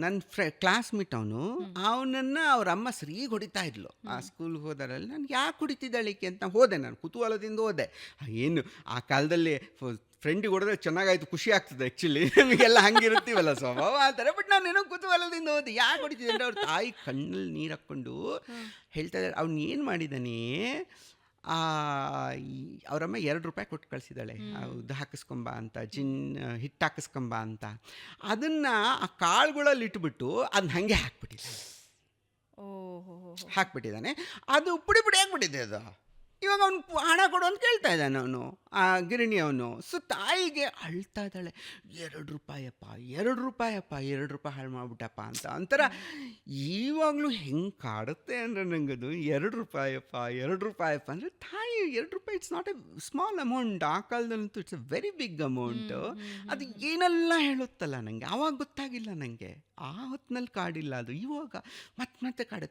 ನನ್ನ ಕ್ಲಾಸ್ಮೇಟ್ ಅವನನ್ನು ಅವ್ರ ಅಮ್ಮ ಸರಿಗೆ ಹೊಡಿತಾ ಇದ್ಲು ಆ ಸ್ಕೂಲ್ಗೆ ಹೋದಾರಲ್ಲಿ. ನಾನು ಯಾಕೆ ಹೊಡಿತಿದ್ದಾಳಿಕೆ ಅಂತ ಹೋದೆ, ನಾನು ಕುತೂಹಲದಿಂದ ಹೋದೆ. ಏನು ಆ ಕಾಲದಲ್ಲಿ ಫ್ರೆಂಡಿಗೆ ಹೊಡೆದ್ರೆ ಚೆನ್ನಾಗಾಯ್ತು, ಖುಷಿ ಆಗ್ತದೆ ಆ್ಯಕ್ಚುಲಿ, ನಮಗೆಲ್ಲ ಹಂಗಿರುತ್ತೀವಲ್ಲ ಸ್ವಭಾವ ಆ ಥರ. ಬಟ್ ನಾನು ಏನೋ ಕುತೂಹಲದಿಂದ ಹೋದೆ, ಯಾಕೆ ಹೊಡಿತಿದ್ದೆ ಅಂದರೆ ಅವ್ರ ತಾಯಿ ಕಣ್ಣಲ್ಲಿ ನೀರು ಹಾಕ್ಕೊಂಡು ಹೇಳ್ತಾ ಇದ್ದಾರೆ, ಅವ್ನು ಏನು ಮಾಡಿದ್ದಾನೆ, ಅವರಮ್ಮ ₹2 ಕೊಟ್ಟು ಕಳಿಸಿದ್ದಾಳೆ, ಇದು ಹಾಕಿಸ್ಕೊಂಬ ಅಂತ, ಹಿಟ್ಟು ಹಾಕಿಸ್ಕೊಂಬ ಅಂತ. ಅದನ್ನು ಆ ಕಾಳುಗಳಲ್ಲಿ ಇಟ್ಬಿಟ್ಟು ಅದನ್ನ ಹಾಗೆ ಹಾಕ್ಬಿಟ್ಟಿದ್ದಾನೆ. ಅದು ಪುಡಿ ಪುಡಿ ಆಗಿಬಿಟ್ಟಿದೆ ಅದು. ಇವಾಗ ಅವ್ನು ಹಣ ಕೊಡು ಅಂತ ಕೇಳ್ತಾ ಇದ್ದಾನೆ ಅವನು, ಆ ಗಿರಣಿ ಅವನು. ಸೊ ತಾಯಿಗೆ ಅಳ್ತಾ ಇದ್ದಾಳೆ, ₹2 ಹಾಳು ಮಾಡ್ಬಿಟ್ಟಪ್ಪ ಅಂತ. ಒಂಥರ ಇವಾಗಲೂ ಹೆಂಗೆ ಕಾಡುತ್ತೆ ಅಂದರೆ ನನಗದು, ₹2 ಅಂದರೆ ತಾಯಿ ₹2 it's not a small amount. ಆ ಕಾಲದಲ್ಲಂತೂ it's a very big amount. ಅದು ಏನೆಲ್ಲ ಹೇಳುತ್ತಲ್ಲ ನನಗೆ, ಆವಾಗ ಗೊತ್ತಾಗಿಲ್ಲ ನನಗೆ, ಆ ಹೊತ್ತಿನಲ್ಲಿ ಕಾಡಿಲ್ಲ ಅದು, ಇವಾಗ ಮತ್ತೆ ಕಾಡುತ್ತೆ.